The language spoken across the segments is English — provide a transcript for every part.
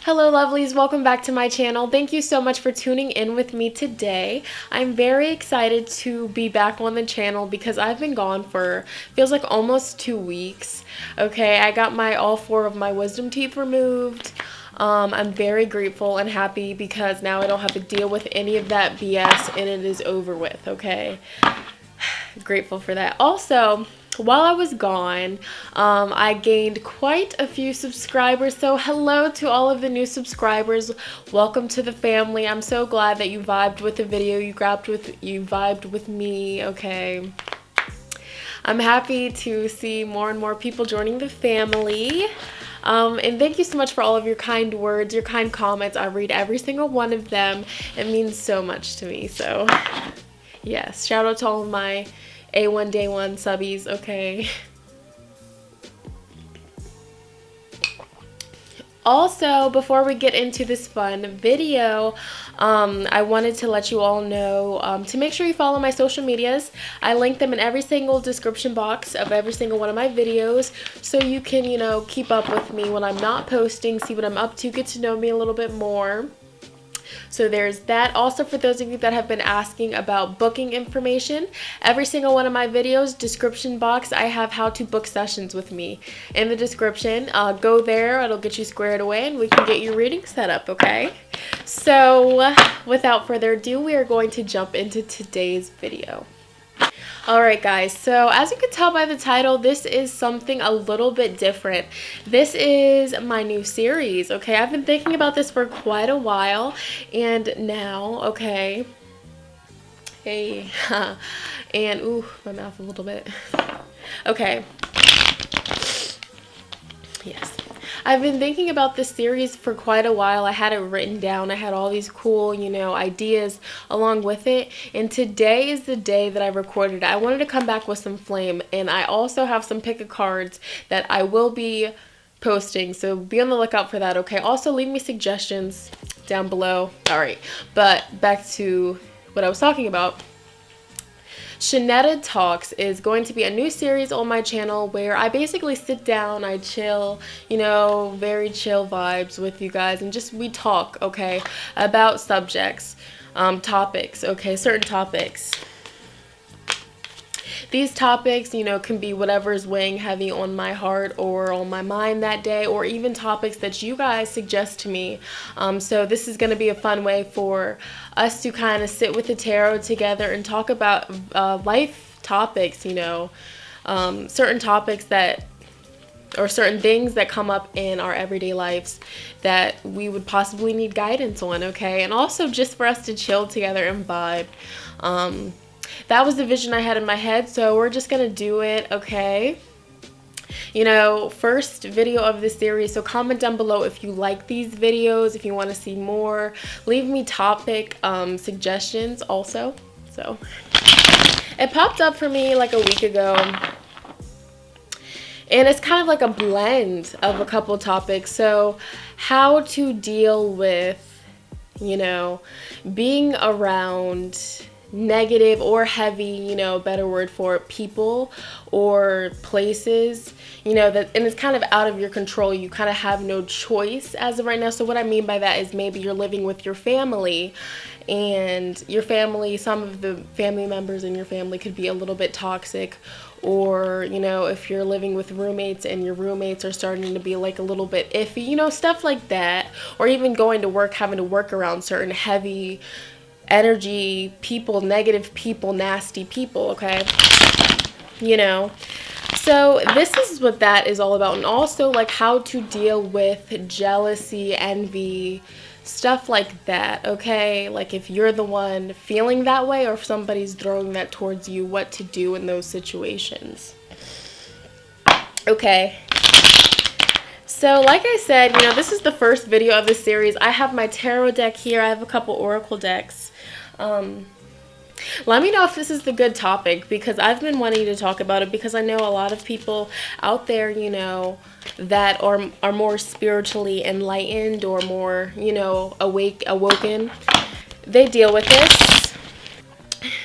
Hello lovelies, welcome back to my channel. Thank you so much for tuning in with me today. I'm very excited to be back on the channel because I've been gone for, feels like almost 2 weeks. Okay, I got all 4 of my wisdom teeth removed. I'm very grateful and happy because now I don't have to deal with any of that BS and it is over with, okay? Grateful for that. Also, while I was gone, I gained quite a few subscribers. So hello to all of the new subscribers. Welcome to the family. I'm so glad that you vibed with the video. You vibed with me, okay? I'm happy to see more and more people joining the family. And thank you so much for all of your kind words, your kind comments. I read every single one of them. It means so much to me. So yes, shout out to all of my A1 Day 1 subbies, okay? Also, before we get into this fun video, I wanted to let you all know to make sure you follow my social medias. I link them in every single description box of every single one of my videos so you can, you know, keep up with me when I'm not posting, see what I'm up to, get to know me a little bit more. So there's that. Also, for those of you that have been asking about booking information, every single one of my videos, description box, I have how to book sessions with me in the description. Go there, it'll get you squared away and we can get your reading set up, okay? So without further ado, we are going to jump into today's video. Alright guys, so as you can tell by the title, this is something a little bit different. This is my new series, okay? I've been thinking about this for quite a while, and now, okay, hey, and ooh, my mouth a little bit, okay, yes. I've been thinking about this series for quite a while. I had it written down. I had all these cool, you know, ideas along with it. And today is the day that I recorded it. I wanted to come back with some flame. And I also have some pick a cards that I will be posting. So be on the lookout for that, okay? Also, leave me suggestions down below. All right. But back to what I was talking about. Shonnetta Talks is going to be a new series on my channel where I basically sit down, I chill, you know, very chill vibes with you guys, and just we talk, okay, about subjects, topics, okay, certain topics. These topics, you know, can be whatever is weighing heavy on my heart or on my mind that day, or even topics that you guys suggest to me. So this is going to be a fun way for us to kind of sit with the tarot together and talk about life topics, you know, certain topics that, or certain things that come up in our everyday lives that we would possibly need guidance on, okay? And also just for us to chill together and vibe. That was the vision I had in my head, so we're just gonna do it, okay? You know, first video of this series, so comment down below if you like these videos, if you want to see more. Leave me topic suggestions also. So it popped up for me like a week ago, and it's kind of like a blend of a couple topics. So how to deal with, you know, being around negative or heavy, you know, better word for it, people or places, you know, that, and it's kind of out of your control. You kind of have no choice as of right now. So what I mean by that is maybe you're living with your family, and your family, some of the family members in your family could be a little bit toxic, or, you know, if you're living with roommates and your roommates are starting to be like a little bit iffy, you know, stuff like that, or even going to work, having to work around certain heavy energy people, negative people, nasty people, okay? You know, so this is what that is all about. And also like how to deal with jealousy, envy, stuff like that, okay? Like if you're the one feeling that way or if somebody's throwing that towards you, what to do in those situations. Okay. So like I said, you know, this is the first video of this series. I have my tarot deck here. I have a couple oracle decks. Let me know if this is the good topic, because I've been wanting to talk about it because I know a lot of people out there, you know, that are more spiritually enlightened or more, you know, awoken. They deal with this.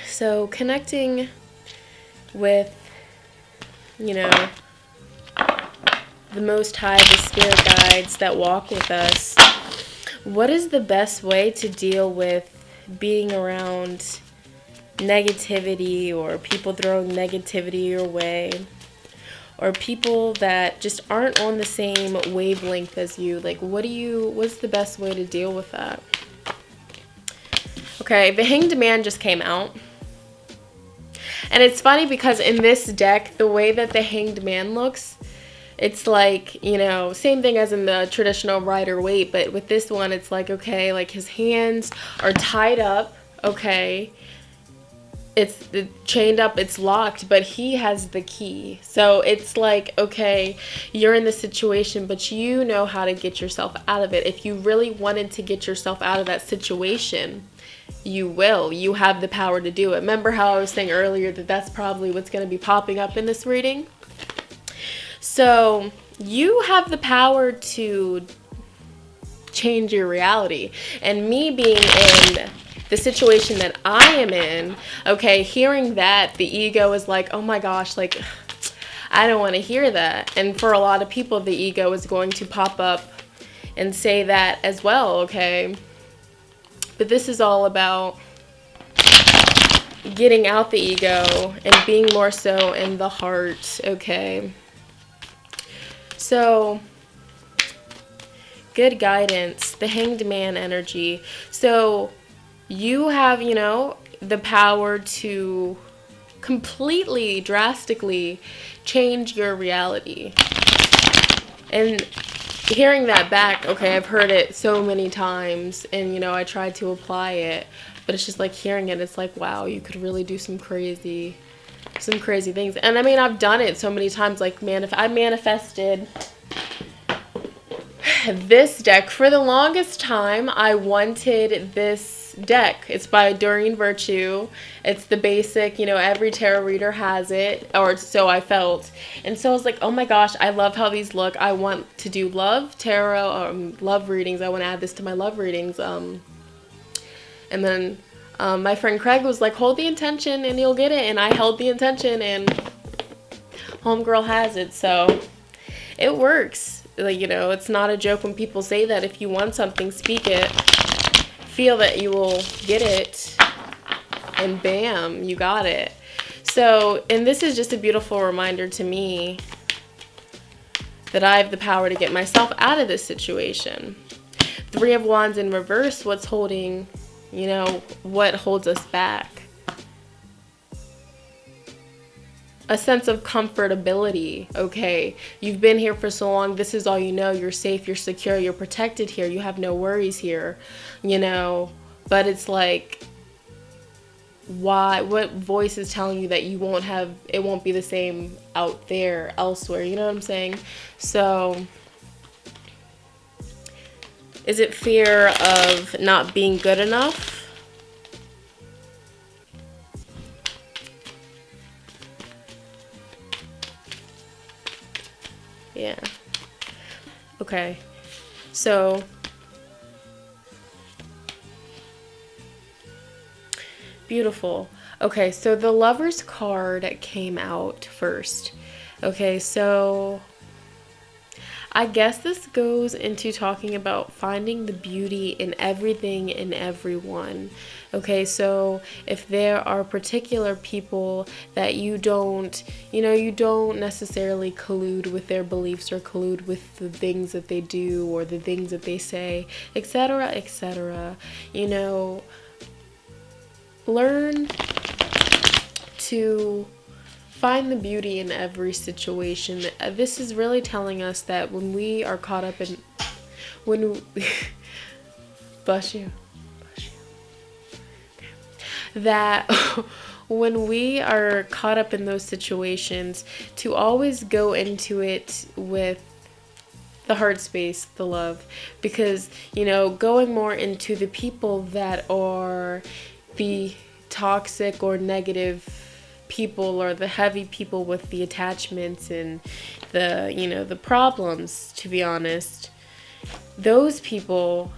So connecting with, you know, the Most High, the spirit guides that walk with us, What is the best way to deal with being around negativity, or people throwing negativity your way, or people that just aren't on the same wavelength as you? Like, what's the best way to deal with that? Okay, the Hanged Man just came out. And it's funny because in this deck, the way that the Hanged Man looks, it's like, you know, same thing as in the traditional Rider-Waite, but with this one, it's like, okay, like his hands are tied up, okay, it's chained up, it's locked, but he has the key. So it's like, okay, you're in the situation, but you know how to get yourself out of it. If you really wanted to get yourself out of that situation, you will. You have the power to do it. Remember how I was saying earlier that that's probably what's going to be popping up in this reading? So you have the power to change your reality. And me being in the situation that I am in, okay, hearing that, the ego is like, oh my gosh, like, I don't want to hear that. And for a lot of people, the ego is going to pop up and say that as well, okay? But this is all about getting out the ego and being more so in the heart, okay? So, good guidance, the Hanged Man energy. So, you have, you know, the power to completely, drastically change your reality. And hearing that back, okay, I've heard it so many times, and, you know, I tried to apply it, but it's just like hearing it, it's like, wow, you could really do some crazy things. And I mean, I've done it so many times, like I manifested this deck. For the longest time, I wanted this deck. It's by Doreen Virtue. It's the basic, you know, every tarot reader has it, or so I felt. And so I was like, oh my gosh, I love how these look. I want to do love tarot, love readings. I want to add this to my love readings. And then my friend Craig was like, hold the intention and you'll get it. And I held the intention and homegirl has it. So it works. Like, you know, it's not a joke when people say that if you want something, speak it. Feel that you will get it, and bam, you got it. So, and this is just a beautiful reminder to me that I have the power to get myself out of this situation. Three of Wands in reverse, what's holding, you know, what holds us back? A sense of comfortability. Okay, you've been here for so long, this is all you know, you're safe, you're secure, you're protected here, you have no worries here, you know. But it's like, why? What voice is telling you that you won't have, it won't be the same out there, elsewhere? You know what I'm saying? So, is it fear of not being good enough? Yeah. Okay. So, beautiful. Okay, so the Lover's card came out first. Okay, so I guess this goes into talking about finding the beauty in everything and everyone. Okay, so if there are particular people that you don't necessarily collude with their beliefs or collude with the things that they do or the things that they say, etc., you know, learn to find the beauty in every situation. This is really telling us that when we are caught up in, bless you, that when we are caught up in those situations, to always go into it with the heart space, the love, because, you know, going more into the people that are the toxic or negative people, or the heavy people with the attachments and the, you know, the problems, to be honest, those people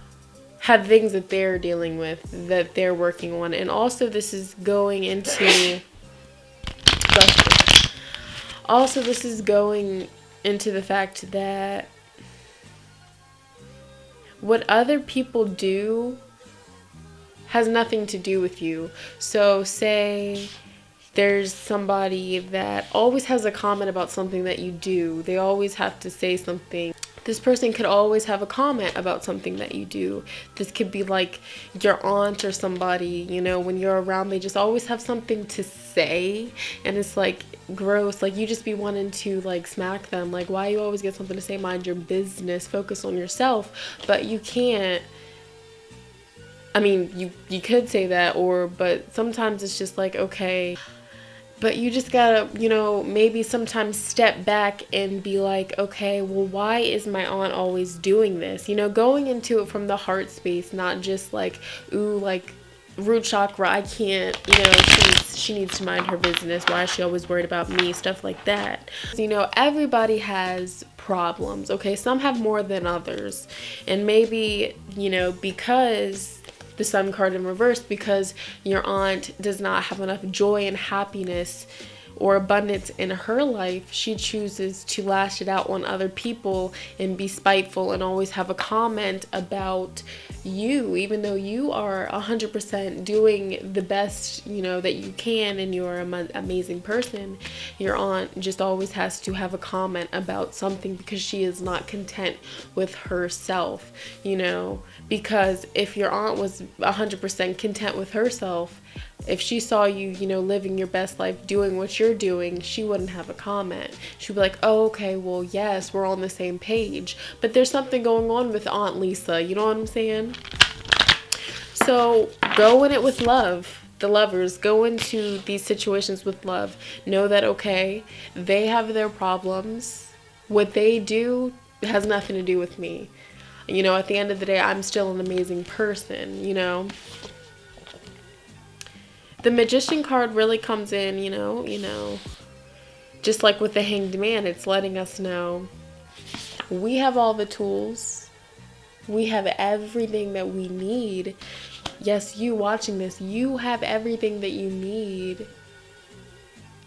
have things that they're dealing with, that they're working on. And also this is going into the fact that what other people do has nothing to do with you. So say there's somebody that always has a comment about something that you do. They always have to say something. This person could always have a comment about something that you do. This could be like your aunt or somebody, you know, when you're around, they just always have something to say. And it's like gross. Like you just be wanting to like smack them. Like, why you always get something to say? Mind your business. Focus on yourself. But you can't. I mean, you could say that, but sometimes it's just like, okay. But you just gotta, you know, maybe sometimes step back and be like, okay, well, why is my aunt always doing this? You know, going into it from the heart space, not just like, ooh, like root chakra, I can't, you know, she needs to mind her business. Why is she always worried about me? Stuff like that. You know, everybody has problems, okay? Some have more than others. And maybe, you know, because the Sun card in reverse, because your aunt does not have enough joy and happiness or abundance in her life, she chooses to lash it out on other people and be spiteful and always have a comment about you, even though you are 100% doing the best, you know, that you can, and you're an amazing person. Your aunt just always has to have a comment about something because she is not content with herself, you know, because if your aunt was 100% content with herself, if she saw you, you know, living your best life, doing what you're doing, she wouldn't have a comment. She'd be like, oh, okay, well, yes, we're on the same page. But there's something going on with Aunt Lisa. You know what I'm saying? So go in it with love. The lovers, go into these situations with love. Know that, okay, they have their problems. What they do has nothing to do with me. You know, at the end of the day, I'm still an amazing person, you know. The Magician card really comes in, you know, just like with the Hanged Man, it's letting us know we have all the tools. We have everything that we need. Yes, you watching this, you have everything that you need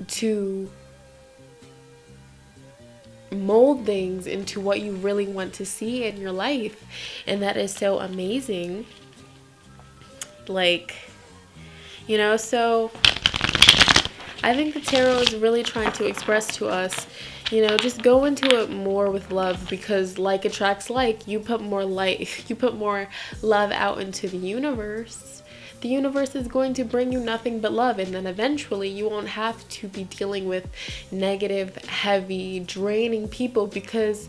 to mold things into what you really want to see in your life. And that is so amazing. Like, you know, so I think the tarot is really trying to express to us, you know, just go into it more with love, because like attracts like. You put more light, you put more love out into the universe. The universe is going to bring you nothing but love, and then eventually you won't have to be dealing with negative, heavy, draining people, because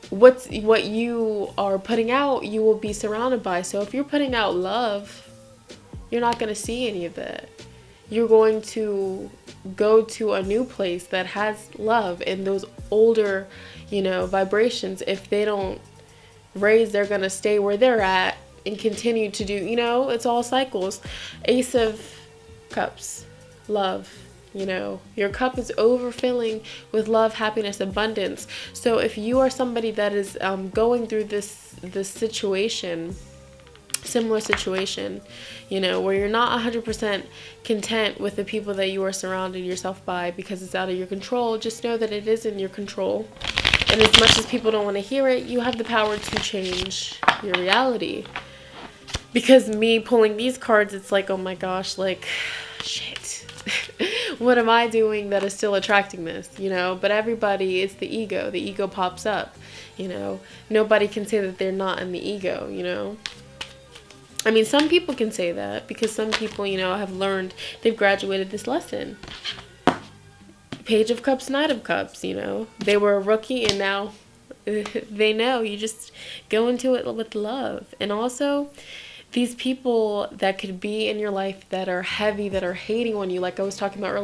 what you are putting out, you will be surrounded by. So if you're putting out love, you're not going to see any of that. You're going to go to a new place that has love, and those older, you know, vibrations, if they don't raise, they're going to stay where they're at and continue to do, you know, it's all cycles. Ace of Cups, love, you know, your cup is overfilling with love, happiness, abundance. So if you are somebody that is going through this situation, similar situation, you know, where you're not 100% content with the people that you are surrounding yourself by because it's out of your control, just know that it is in your control. And as much as people don't want to hear it, you have the power to change your reality. Because me pulling these cards, it's like, oh my gosh, like, shit. What am I doing that is still attracting this, you know? But everybody, it's the ego. The ego pops up, you know? Nobody can say that they're not in the ego, you know? I mean, some people can say that because some people, you know, have learned, they've graduated this lesson. Page of Cups, Knight of Cups, you know. They were a rookie and now they know. You just go into it with love. And also, these people that could be in your life that are heavy, that are hating on you, like I was talking about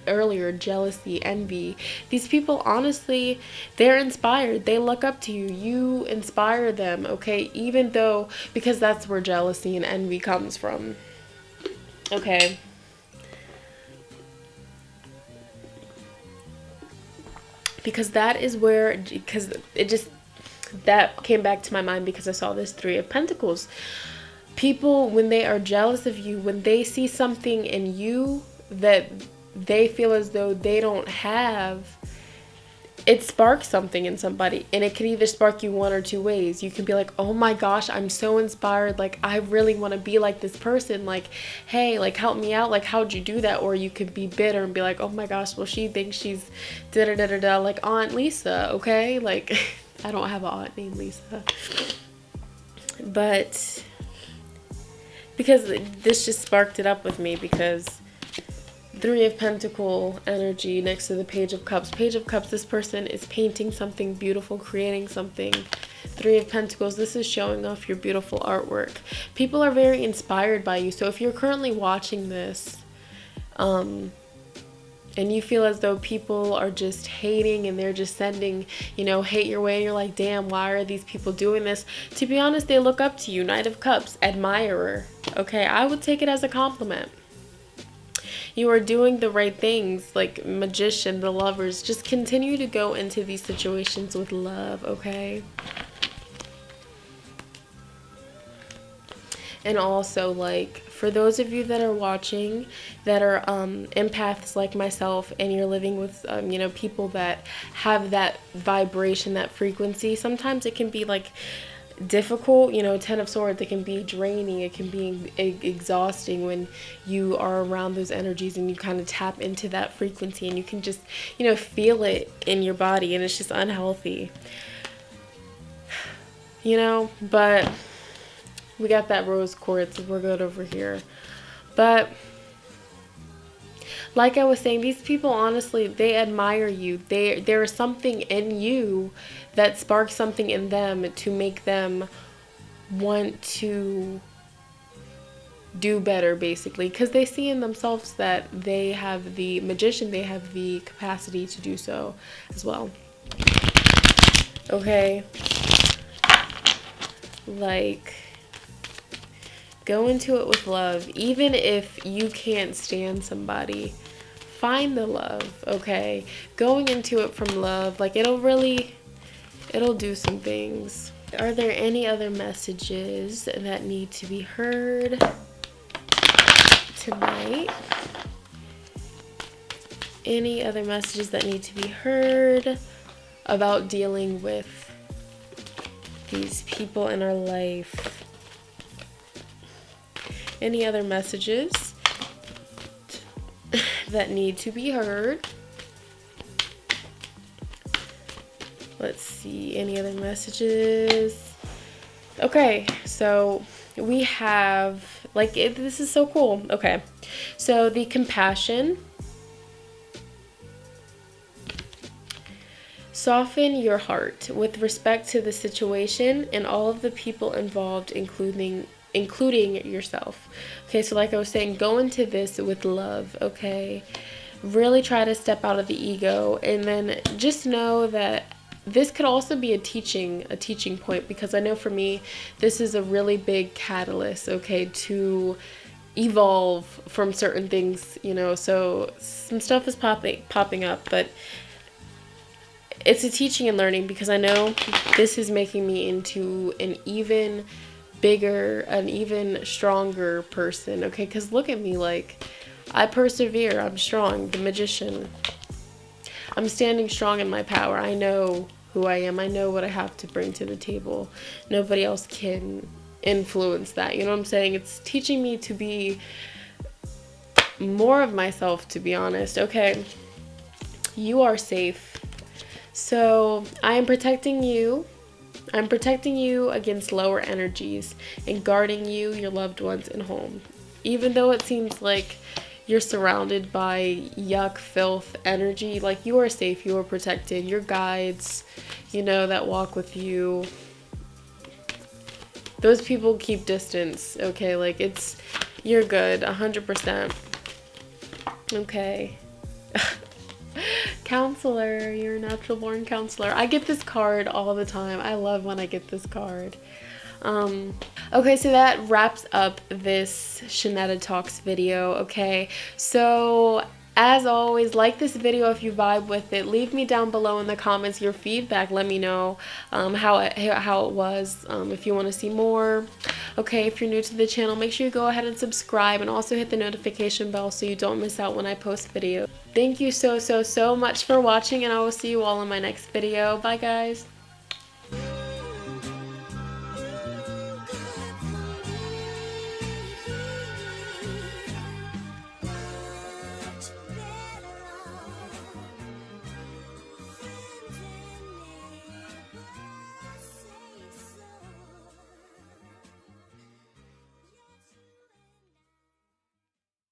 earlier, jealousy, envy. These people, honestly, they're inspired. They look up to you. You inspire them, okay? Even though, because that's where jealousy and envy comes from. Okay. Because that is where, because it just, that came back to my mind because I saw this Three of Pentacles. People, when they are jealous of you, when they see something in you that they feel as though they don't have, it sparks something in somebody, and it could either spark you one or two ways. You can be like, oh my gosh, I'm so inspired, like I really want to be like this person, like hey, like help me out, like how'd you do that? Or you could be bitter and be like, oh my gosh, well she thinks she's da da da da da, like Aunt Lisa, okay? Like I don't have an aunt named Lisa, but because this just sparked it up with me, because Three of Pentacle energy next to the Page of Cups. Page of Cups, this person is painting something beautiful, creating something. Three of Pentacles, this is showing off your beautiful artwork. People are very inspired by you. So if you're currently watching this, and you feel as though people are just hating and they're just sending, you know, hate your way, and you're like, damn, why are these people doing this? To be honest, they look up to you. Knight of Cups, admirer. Okay, I would take it as a compliment. You are doing the right things, like Magician, the Lovers. Just continue to go into these situations with love, okay? And also, like, for those of you that are watching that are empaths like myself, and you're living with, you know, people that have that vibration, that frequency, sometimes it can be like difficult, you know, Ten of Swords, it can be draining, it can be exhausting when you are around those energies and you kind of tap into that frequency, and you can just, you know, feel it in your body, and it's just unhealthy, you know. But we got that rose quartz, we're good over here. But like I was saying, these people, honestly, they admire you. There is something in you that sparks something in them to make them want to do better, basically, because they see in themselves that they have the Magician, they have the capacity to do so as well. Okay, like, go into it with love. Even if you can't stand somebody, find the love, okay? Going into it from love, like, it'll do some things. Are there any other messages that need to be heard tonight? Any other messages that need to be heard about dealing with these people in our life? Any other messages that need to be heard? Let's see, any other messages? Okay, so we have, like, this is so cool. Okay, so the compassion. Soften your heart with respect to the situation and all of the people involved, including yourself. Okay, so like I was saying, go into this with love, okay? Really try to step out of the ego, and then just know that this could also be a teaching point, because I know for me, this is a really big catalyst, okay, to evolve from certain things, you know. So some stuff is popping up, but it's a teaching and learning, because I know this is making me into an even bigger, an even stronger person, okay? Because look at me, like, I persevere, I'm strong, the Magician. I'm standing strong in my power. I know who I am. I know what I have to bring to the table. Nobody else can influence that. You know what I'm saying? It's teaching me to be more of myself, to be honest. Okay, you are safe. So I am protecting you. I'm protecting you against lower energies and guarding you, your loved ones, and home. Even though it seems like you're surrounded by yuck, filth, energy, like, you are safe, you are protected. Your guides, you know, that walk with you, those people keep distance, okay? Like, you're good, 100%. Okay. Counselor, you're a natural born counselor. I get this card all the time. I love when I get this card. Okay, so that wraps up this Shonnetta Talks video, okay? So As always, like this video if you vibe with it. Leave me down below in the comments your feedback. Let me know how it was, if you want to see more. Okay, if you're new to the channel, make sure you go ahead and subscribe, and also hit the notification bell so you don't miss out when I post videos. Thank you so much for watching, and I will see you all in my next video. Bye guys.